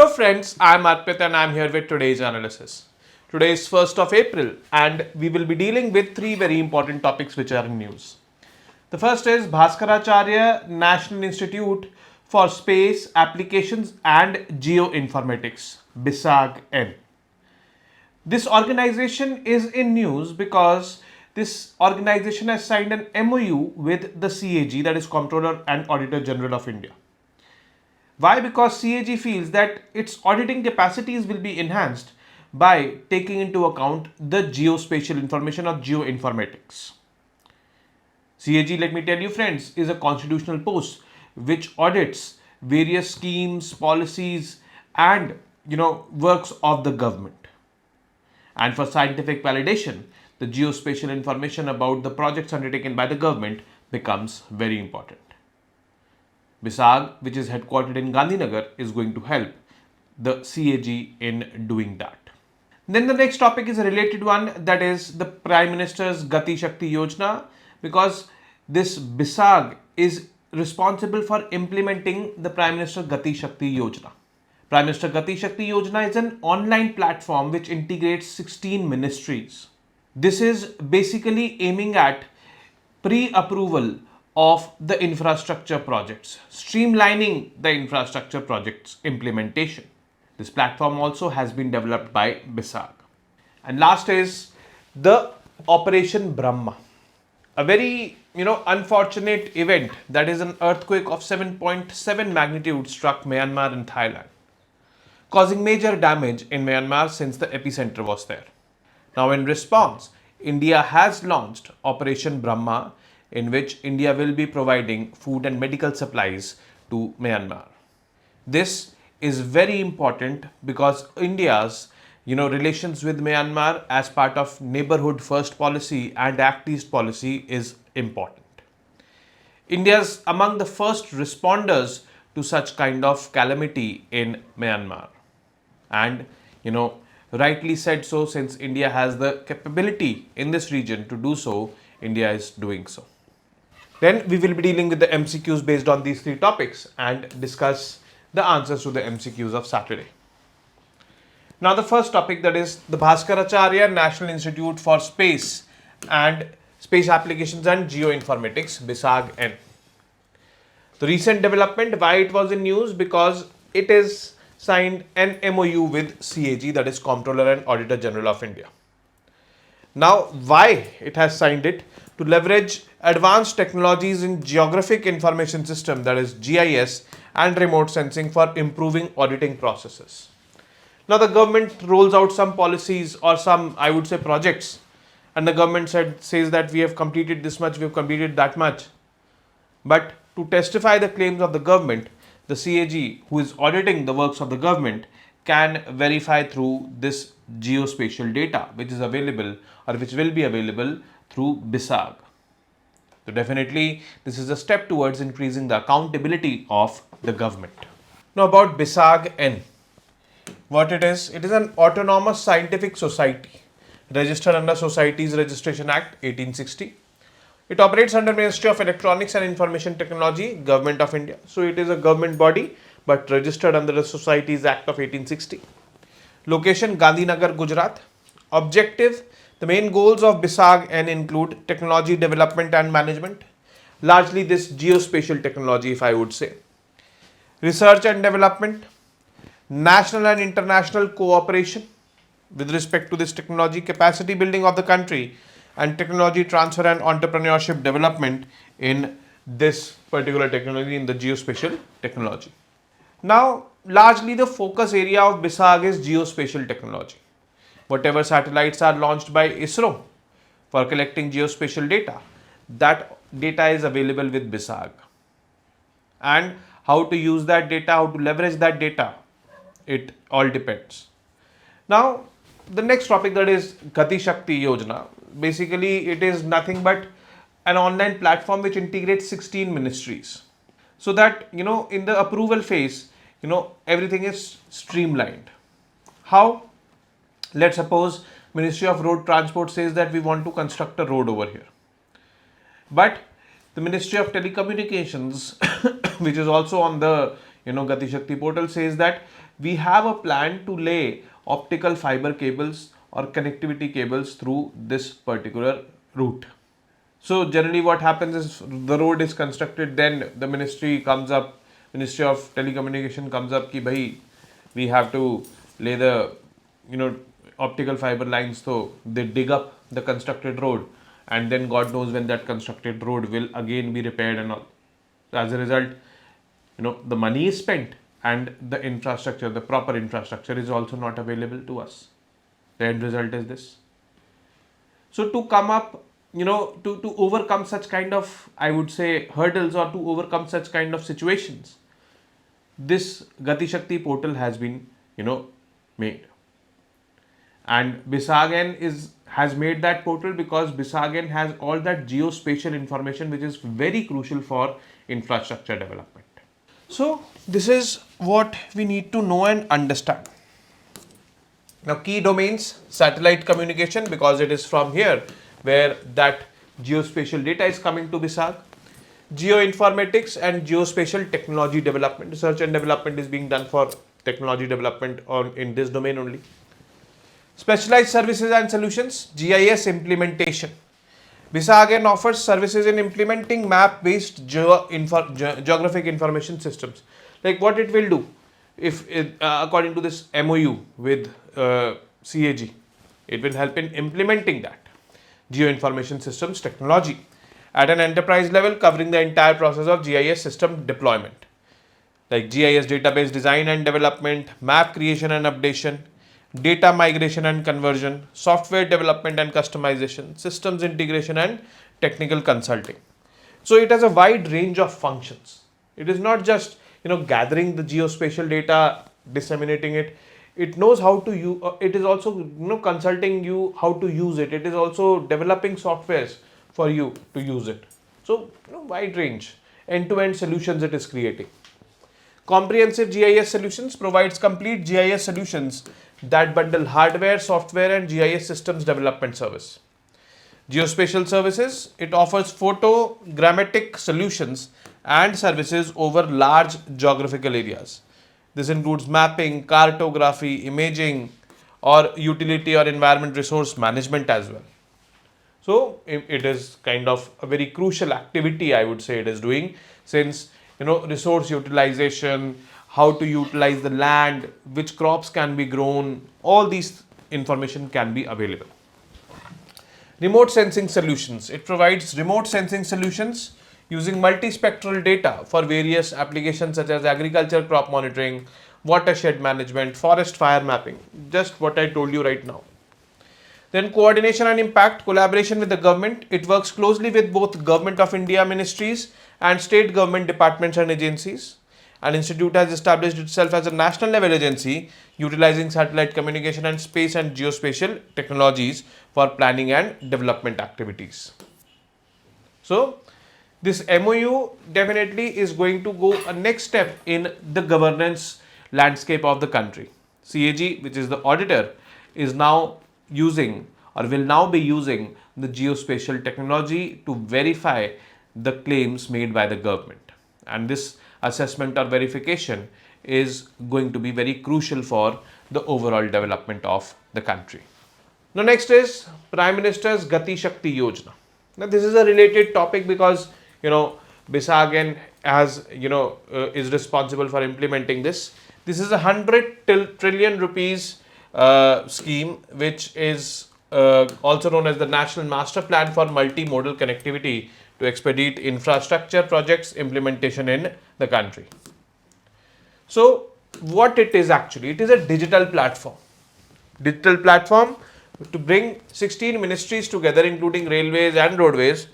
Hello friends, I am Arpit and I am here with today's analysis. Today is 1st of April and we will be dealing with three very important topics which are in news. The first is Bhaskaracharya National Institute for Space Applications and Geoinformatics, BISAG-N. This organization is in news because this organization has signed an MOU with the CAG, that is Comptroller and Auditor General of India. Why? Because CAG feels that its auditing capacities will be enhanced by taking into account the geospatial information or geoinformatics. CAG, let me tell you friends, is a constitutional post which audits various schemes, policies and works of the government. And for scientific validation, the geospatial information about the projects undertaken by the government becomes very important. BISAG, which is headquartered in Gandhinagar, is going to help the CAG in doing that. Then the next topic is a related one, that is the Prime Minister's Gati Shakti Yojana, because this BISAG is responsible for implementing the Prime Minister Gati Shakti Yojana. Prime Minister Gati Shakti Yojana is an online platform which integrates 16 ministries. This is basically aiming at pre-approval of the infrastructure projects, streamlining the infrastructure projects implementation. This platform also has been developed by BISAG. And last is the Operation Brahma, a very unfortunate event, that is an earthquake of 7.7 magnitude struck Myanmar and Thailand, causing major damage in Myanmar since the epicenter was there. Now in response, India has launched Operation Brahma, in which India will be providing food and medical supplies to Myanmar. This is very important because India's relations with Myanmar as part of Neighborhood First policy and Act East policy is important. India is among the first responders to such kind of calamity in Myanmar, and rightly said so, since India has the capability in this region to do so. India is doing so. Then we will be dealing with the MCQs based on these three topics and discuss the answers to the MCQs of Saturday. Now the first topic, that is the Bhaskaracharya National Institute for Space and Space Applications and Geoinformatics, BISAG-N. The recent development, why it was in news, because it is signed an MOU with CAG, that is Comptroller and Auditor General of India. Now why it has signed it? To leverage advanced technologies in geographic information system, that is GIS, and remote sensing for improving auditing processes. Now the government rolls out some policies or some, I would say, projects, and the government says that we have completed this much, we have completed that much. But to testify the claims of the government, the CAG, who is auditing the works of the government, can verify through this geospatial data which is available or which will be available through BISAG. So definitely this is a step towards increasing the accountability of the government. Now about BISAG-N. What it is an autonomous scientific society registered under Societies Registration Act 1860. It operates under Ministry of Electronics and Information Technology, Government of India. So it is a government body but registered under the Societies Act of 1860. Location Gandhinagar, Gujarat. Objective: the main goals of BISAG-N include technology development and management, largely this geospatial technology, if I would say. Research and development, national and international cooperation with respect to this technology, capacity building of the country, and technology transfer and entrepreneurship development in this particular technology, in the geospatial technology. Now, largely the focus area of BISAG is geospatial technology. Whatever satellites are launched by ISRO for collecting geospatial data, that data is available with BISAG. And how to use that data, how to leverage that data, it all depends. Now, the next topic, that is Gati Shakti Yojana. Basically, it is nothing but an online platform which integrates 16 ministries. So that, in the approval phase, everything is streamlined. How? Let's suppose Ministry of Road Transport says that we want to construct a road over here. But the Ministry of Telecommunications, which is also on the Gati Shakti portal, says that we have a plan to lay optical fiber cables or connectivity cables through this particular route. So generally what happens is the road is constructed, then the ministry comes up, Ministry of Telecommunication comes up ki bhai we have to lay the optical fiber lines, so they dig up the constructed road, and then God knows when that constructed road will again be repaired and all. As a result, the money is spent and the infrastructure, the proper infrastructure is also not available to us. The end result is this. So to come up, to overcome such kind of, I would say, hurdles, or to overcome such kind of situations, this Gati Shakti portal has been, made. And BISAG-N has made that portal because BISAG-N has all that geospatial information which is very crucial for infrastructure development. So this is what we need to know and understand. Now key domains, satellite communication, because it is from here where that geospatial data is coming to BISAG. Geoinformatics and geospatial technology development. Research and development is being done for technology development in this domain only. Specialized services and solutions, GIS implementation. BISAG-N offers services in implementing map-based geographic information systems. Like what it will do, if according to this MOU with CAG, it will help in implementing that geoinformation systems technology at an enterprise level, covering the entire process of GIS system deployment, like GIS database design and development, map creation and updation, data migration and conversion, software development and customization, systems integration and technical consulting. So it has a wide range of functions. It is not just gathering the geospatial data, disseminating it. It knows how to use. It is also consulting you how to use it. It is also developing softwares for you to use it. So wide range, end-to-end solutions it is creating. Comprehensive GIS solutions provides complete GIS solutions that bundle hardware, software and GIS systems development service. Geospatial services, it offers photogrammetric solutions and services over large geographical areas. This includes mapping, cartography, imaging or utility or environment resource management as well. So it is kind of a very crucial activity, I would say it is doing, since resource utilization, how to utilize the land, which crops can be grown, all these information can be available. Remote sensing solutions. It provides remote sensing solutions using multispectral data for various applications such as agriculture, crop monitoring, watershed management, forest fire mapping, just what I told you right now. Then coordination and impact, collaboration with the government. It works closely with both Government of India ministries and state government departments and agencies. An institute has established itself as a national level agency utilizing satellite communication and space and geospatial technologies for planning and development activities. So this MOU definitely is going to go a next step in the governance landscape of the country. CAG, which is the auditor, is now using or will now be using the geospatial technology to verify the claims made by the government, and this assessment or verification is going to be very crucial for the overall development of the country. Now next is Prime Minister's Gati Shakti Yojana. Now this is a related topic because BISAG-N has is responsible for implementing this. This is a 100 trillion rupees scheme, which is also known as the National Master Plan for Multimodal Connectivity to expedite infrastructure projects implementation in the country. So what it is actually, it is a digital platform to bring 16 ministries together, including railways and roadways.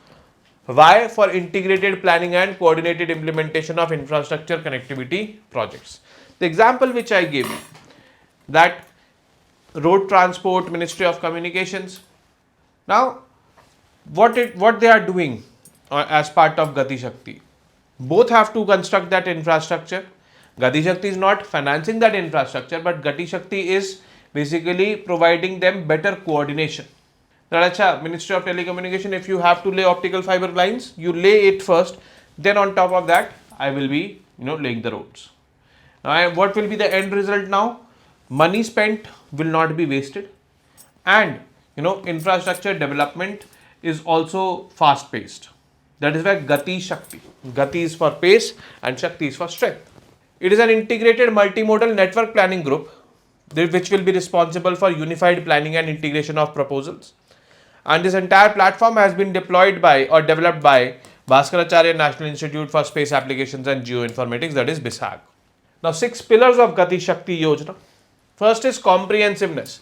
Why? For integrated planning and coordinated implementation of infrastructure connectivity projects. The example which I gave you, that road transport, Ministry of Communications. Now what they are doing as part of Gati Shakti, both have to construct that infrastructure. Gati Shakti is not financing that infrastructure, but Gati Shakti is basically providing them better coordination. That Ministry of Telecommunication, if you have to lay optical fiber lines, you lay it first, then on top of that I will be laying the roads. Now, what will be the end result now? Money spent will not be wasted, and infrastructure development is also fast paced. That is why Gati Shakti. Gati is for pace and Shakti is for strength. It is an integrated multimodal network planning group which will be responsible for unified planning and integration of proposals. And this entire platform has been deployed by or developed by Bhaskaracharya National Institute for Space Applications and Geoinformatics, that is BISAG. Now, 6 pillars of Gati Shakti Yojana. First is comprehensiveness.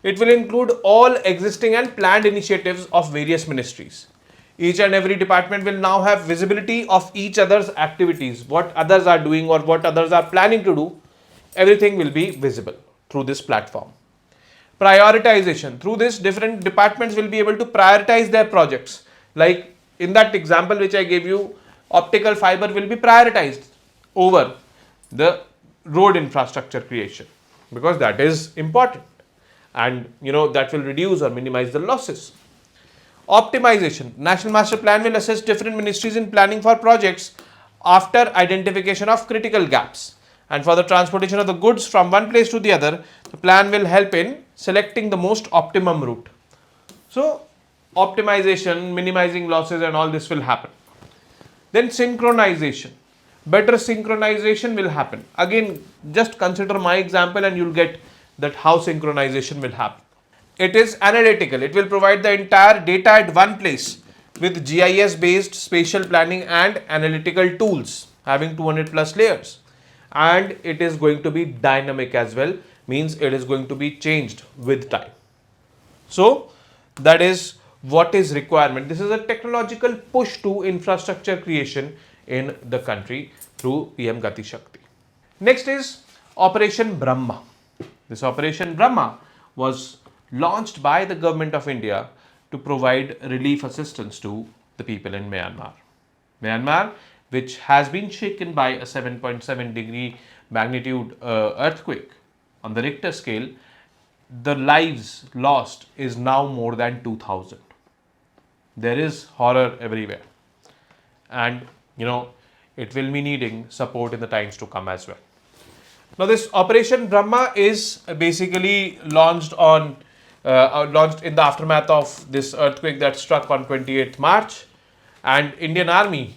It will include all existing and planned initiatives of various ministries. Each and every department will now have visibility of each other's activities, what others are doing or what others are planning to do. Everything will be visible through this platform. Prioritization. Through this, different departments will be able to prioritize their projects. Like in that example which I gave you, optical fiber will be prioritized over the road infrastructure creation because that is important, and that will reduce or minimize the losses. Optimization. National Master Plan will assist different ministries in planning for projects after identification of critical gaps. And for the transportation of the goods from one place to the other, the plan will help in selecting the most optimum route. So, optimization, minimizing losses and all this will happen. Then synchronization. Better synchronization will happen. Again, just consider my example and you'll get that how synchronization will happen. It is analytical. It will provide the entire data at one place with GIS based spatial planning and analytical tools having 200 plus layers. And it is going to be dynamic as well, means it is going to be changed with time. So that is what is requirement. This is a technological push to infrastructure creation in the country through PM Gati Shakti. Next is Operation Brahma. This Operation Brahma was launched by the government of India to provide relief assistance to the people in Myanmar. Myanmar, which has been shaken by a 7.7 degree magnitude earthquake on the Richter scale, the lives lost is now more than 2,000. There is horror everywhere, and it will be needing support in the times to come as well. Now, this Operation Brahma is basically launched in the aftermath of this earthquake that struck on 28th March, and Indian Army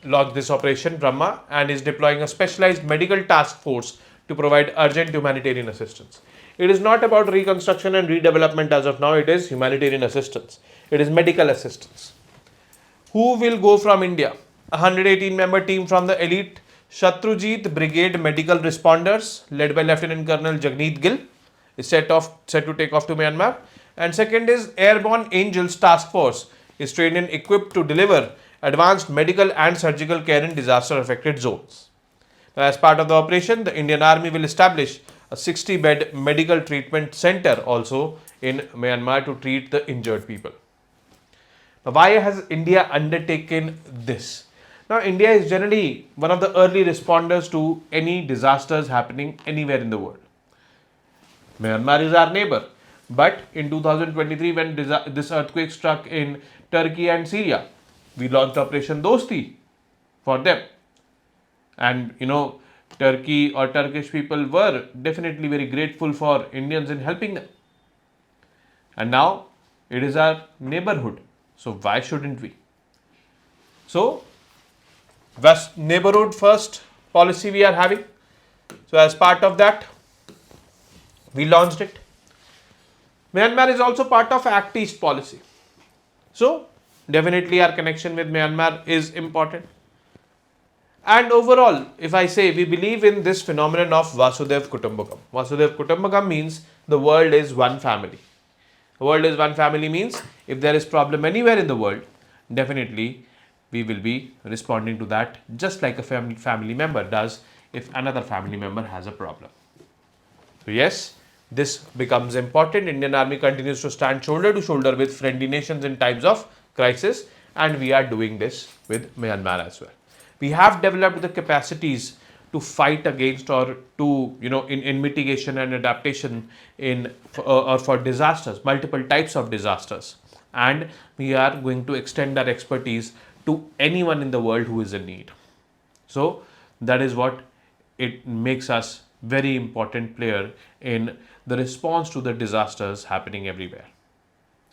launched this Operation Brahma and is deploying a specialized medical task force to provide urgent humanitarian assistance. It is not about reconstruction and redevelopment as of now, it is humanitarian assistance. It is medical assistance. Who will go from India? A 118-member team from the elite Shatrujit Brigade Medical Responders led by Lieutenant Colonel Jagneet Gill is set to take off to Myanmar. And second is Airborne Angels Task Force is trained and equipped to deliver advanced medical and surgical care in disaster affected zones. Now, as part of the operation, the Indian Army will establish a 60-bed medical treatment center also in Myanmar to treat the injured people. Now, why has India undertaken this? Now, India is generally one of the early responders to any disasters happening anywhere in the world. Myanmar is our neighbor, but in 2023 when this earthquake struck in Turkey and Syria, we launched Operation Dosti for them. And Turkey or Turkish people were definitely very grateful for Indians in helping them. And now it is our neighborhood. So why shouldn't we? So neighborhood first policy we are having. So as part of that, we launched it. Myanmar is also part of Act East policy. So definitely our connection with Myanmar is important. And overall, if I say we believe in this phenomenon of Vasudhaiv Kutumbakam. Vasudhaiv Kutumbakam means the world is one family. The world is one family means if there is problem anywhere in the world, definitely we will be responding to that just like a family member does if another family member has a problem. So yes, this becomes important. Indian Army continues to stand shoulder to shoulder with friendly nations in times of crisis, and we are doing this with Myanmar as well. We have developed the capacities to fight against or to in mitigation and adaptation or for disasters, multiple types of disasters, and we are going to extend our expertise to anyone in the world who is in need. So that is what it makes us very important player in the response to the disasters happening everywhere.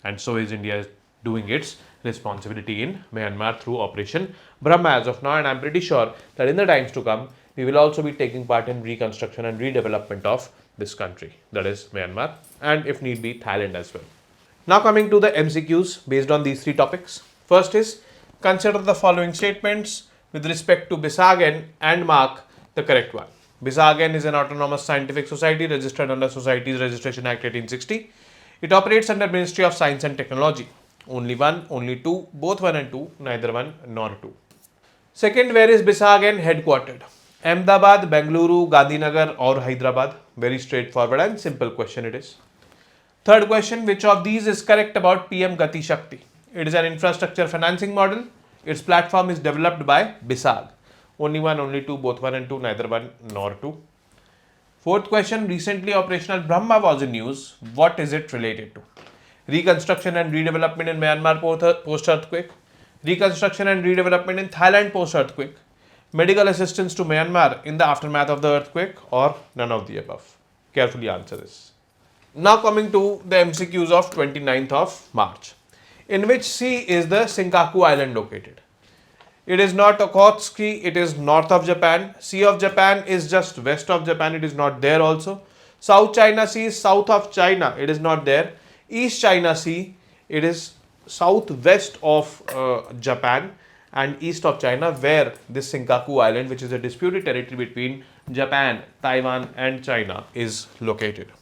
And so is India doing its responsibility in Myanmar through Operation Brahma as of now, and I'm pretty sure that in the times to come we will also be taking part in reconstruction and redevelopment of this country, that is Myanmar, and if need be Thailand as well. Now coming to the MCQs based on these three topics. First is, consider the following statements with respect to BISAG-N and mark the correct one. BISAG-N is an autonomous scientific society registered under Societies Registration Act 1860. It operates under Ministry of Science and Technology. Only one, only two, both one and two, neither one nor two. Second, where is BISAG-N headquartered? Ahmedabad, Bengaluru, Gandhinagar or Hyderabad? Very straightforward and simple question it is. Third question, which of these is correct about PM Gati Shakti? It is an infrastructure financing model. Its platform is developed by BISAG. Only one, only two, both one and two, neither one nor two. Fourth question, recently operational Brahma was in news. What is it related to? Reconstruction and redevelopment in Myanmar post-earthquake, reconstruction and redevelopment in Thailand post-earthquake, medical assistance to Myanmar in the aftermath of the earthquake, or none of the above? Carefully answer this. Now coming to the MCQs of 29th of March. In which sea is the Senkaku island located? It is not Okhotsk, it is north of Japan. Sea of Japan is just west of Japan, it is not there also. South China Sea is south of China, it is not there. East China Sea, it is southwest of Japan and east of China, where this Senkaku island, which is a disputed territory between Japan, Taiwan and China, is located.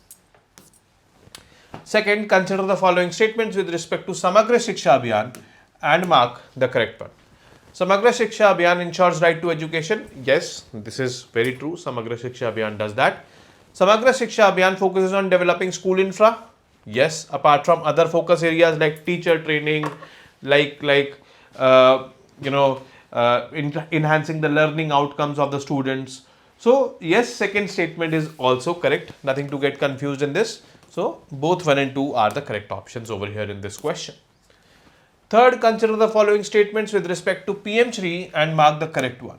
Second, consider the following statements with respect to Samagra Shiksha Abhiyan and mark the correct one. Samagra Shiksha Abhiyan ensures right to education. Yes, this is very true. Samagra Shiksha Abhiyan does that. Samagra Shiksha Abhiyan focuses on developing school infra. Yes, apart from other focus areas like teacher training, enhancing the learning outcomes of the students. So yes, second statement is also correct. Nothing to get confused in this. So both 1 and 2 are the correct options over here in this question. Third, consider the following statements with respect to PM Shri and mark the correct one.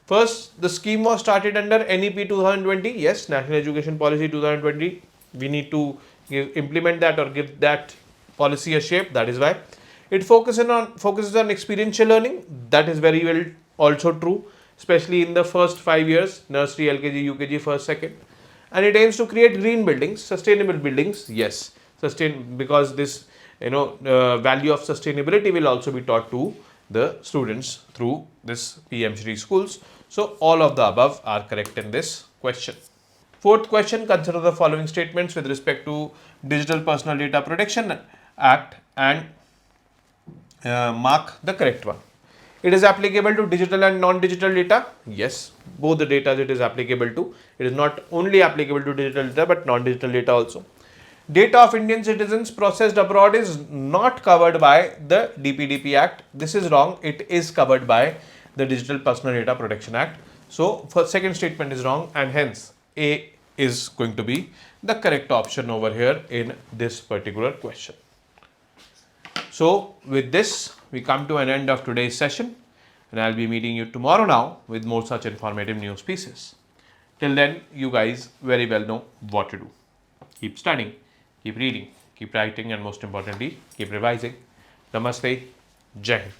First, the scheme was started under NEP 2020. Yes, National Education Policy 2020. We need to implement that or give that policy a shape. That is why it focuses on experiential learning. That is very well also true, especially in the first 5 years, nursery, LKG, UKG, first, second. And it aims to create green buildings, sustainable buildings. Yes, because this value of sustainability will also be taught to the students through this PM Shri schools. So all of the above are correct in this question. Fourth question, consider the following statements with respect to Digital Personal Data Protection Act and mark the correct one. It is applicable to digital and non-digital data. Yes, both the data it is applicable to. It is not only applicable to digital data but non-digital data also. Data of Indian citizens processed abroad is not covered by the DPDP Act. This is wrong. It is covered by the Digital Personal Data Protection Act. So, first second statement is wrong and hence A is going to be the correct option over here in this particular question. So, with this, we come to an end of today's session and I'll be meeting you tomorrow now with more such informative news pieces. Till then, you guys very well know what to do. Keep studying, keep reading, keep writing and most importantly, keep revising. Namaste, Jai Hind.